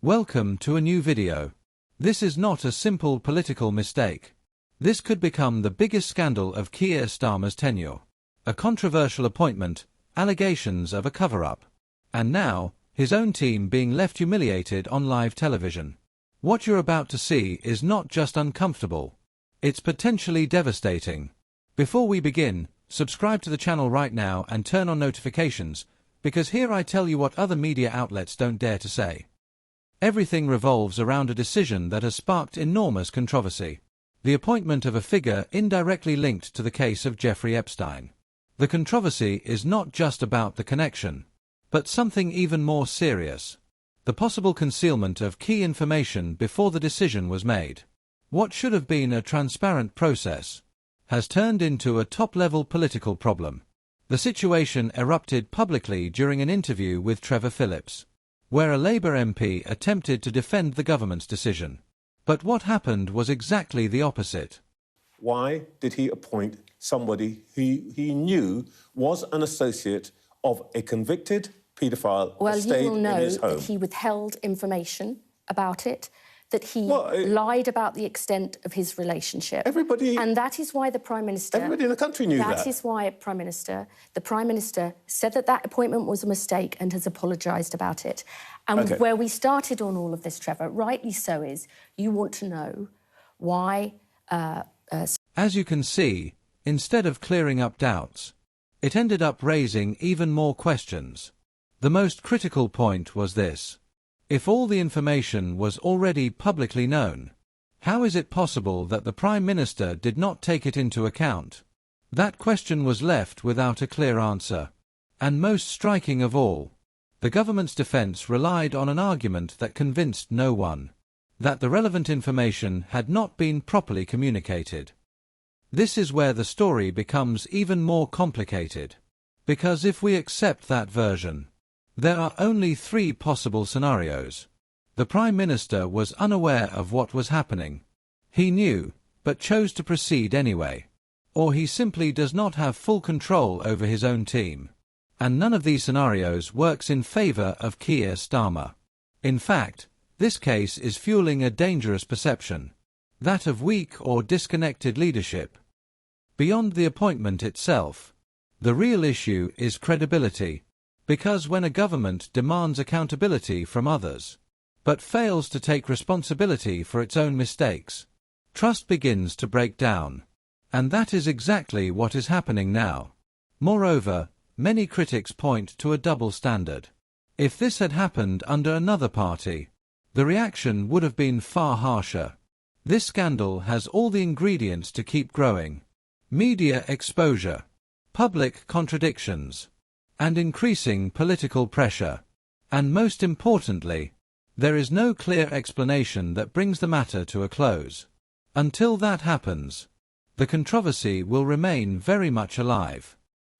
Welcome to a new video. This is not a simple political mistake. This could become the biggest scandal of Keir Starmer's tenure. A controversial appointment, allegations of a cover-up, and now, his own team being left humiliated on live television. What you're about to see is not just uncomfortable, it's potentially devastating. Before we begin, subscribe to the channel right now and turn on notifications, because here I tell you what other media outlets don't dare to say. Everything revolves around a decision that has sparked enormous controversy. The appointment of a figure indirectly linked to the case of Jeffrey Epstein. The controversy is not just about the connection, but something even more serious. The possible concealment of key information before the decision was made. What should have been a transparent process has turned into a top-level political problem. The situation erupted publicly during an interview with Trevor Phillips, where a Labour MP attempted to defend the government's decision. But what happened was exactly the opposite. Why did he appoint somebody who he knew was an associate of a convicted paedophile who stayed in his home? Well, you will know that he withheld information about it, that he lied about the extent of his relationship. And that is why the Prime Minister... Everybody in the country knew that. That is why the Prime Minister said that that appointment was a mistake and has apologised about it. And where we started on all of this, Trevor, rightly so, is you want to know why... As you can see, instead of clearing up doubts, it ended up raising even more questions. The most critical point was this. If all the information was already publicly known, how is it possible that the Prime Minister did not take it into account? That question was left without a clear answer. And most striking of all, the government's defence relied on an argument that convinced no one, that the relevant information had not been properly communicated. This is where the story becomes even more complicated. Because if we accept that version, there are only three possible scenarios. The Prime Minister was unaware of what was happening. He knew, but chose to proceed anyway. Or he simply does not have full control over his own team. And none of these scenarios works in favour of Keir Starmer. In fact, this case is fueling a dangerous perception, that of weak or disconnected leadership. Beyond the appointment itself, the real issue is credibility. Because when a government demands accountability from others, but fails to take responsibility for its own mistakes, trust begins to break down. And that is exactly what is happening now. Moreover, many critics point to a double standard. If this had happened under another party, the reaction would have been far harsher. This scandal has all the ingredients to keep growing. Media exposure, public contradictions, and increasing political pressure. And most importantly, there is no clear explanation that brings the matter to a close. Until that happens, the controversy will remain very much alive.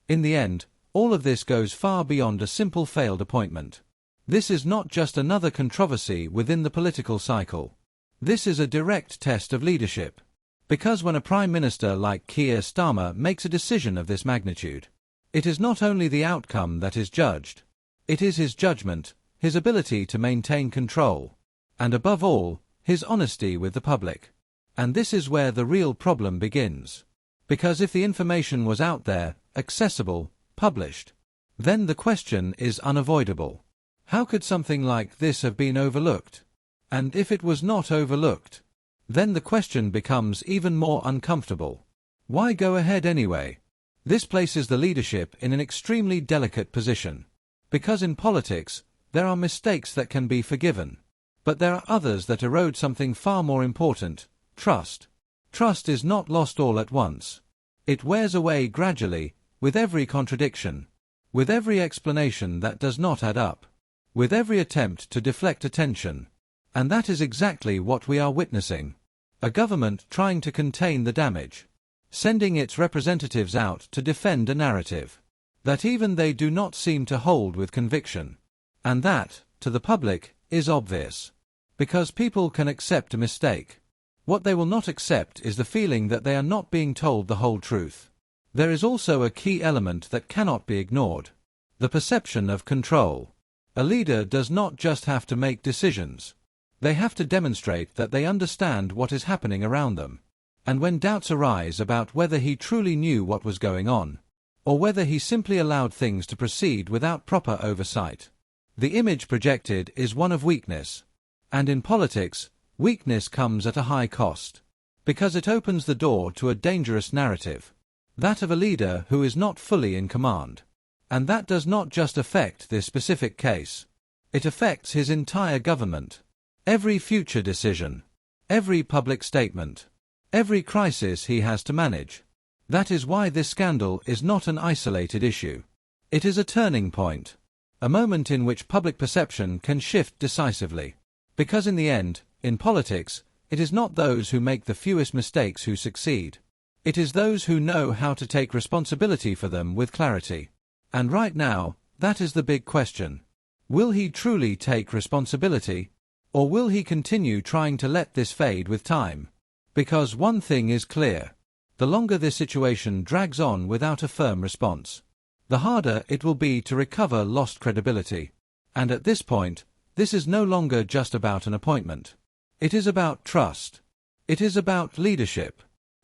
In the end, all of this goes far beyond a simple failed appointment. This is not just another controversy within the political cycle. This is a direct test of leadership. Because when a Prime Minister like Keir Starmer makes a decision of this magnitude, it is not only the outcome that is judged, it is his judgment, his ability to maintain control, and above all, his honesty with the public. And this is where the real problem begins. Because if the information was out there, accessible, published, then the question is unavoidable. How could something like this have been overlooked? And if it was not overlooked, then the question becomes even more uncomfortable. Why go ahead anyway? This places the leadership in an extremely delicate position. Because in politics, there are mistakes that can be forgiven. But there are others that erode something far more important: trust. Trust is not lost all at once. It wears away gradually, with every contradiction, with every explanation that does not add up, with every attempt to deflect attention. And that is exactly what we are witnessing. A government trying to contain the damage, sending its representatives out to defend a narrative that even they do not seem to hold with conviction. And that, to the public, is obvious. Because people can accept a mistake. What they will not accept is the feeling that they are not being told the whole truth. There is also a key element that cannot be ignored: the perception of control. A leader does not just have to make decisions. They have to demonstrate that they understand what is happening around them. And when doubts arise about whether he truly knew what was going on, or whether he simply allowed things to proceed without proper oversight, the image projected is one of weakness. And in politics, weakness comes at a high cost, because it opens the door to a dangerous narrative, that of a leader who is not fully in command. And that does not just affect this specific case. It affects his entire government. Every future decision, every public statement, every crisis he has to manage. That is why this scandal is not an isolated issue. It is a turning point, a moment in which public perception can shift decisively. Because in the end, in politics, it is not those who make the fewest mistakes who succeed. It is those who know how to take responsibility for them with clarity. And right now, that is the big question. Will he truly take responsibility? Or will he continue trying to let this fade with time? Because one thing is clear. The longer this situation drags on without a firm response, the harder it will be to recover lost credibility. And at this point, this is no longer just about an appointment. It is about trust. It is about leadership.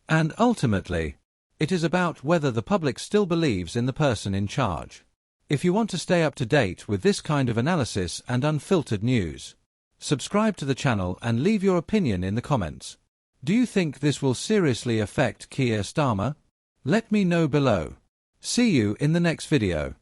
And ultimately, it is about whether the public still believes in the person in charge. If you want to stay up to date with this kind of analysis and unfiltered news, subscribe to the channel and leave your opinion in the comments. Do you think this will seriously affect Keir Starmer? Let me know below. See you in the next video.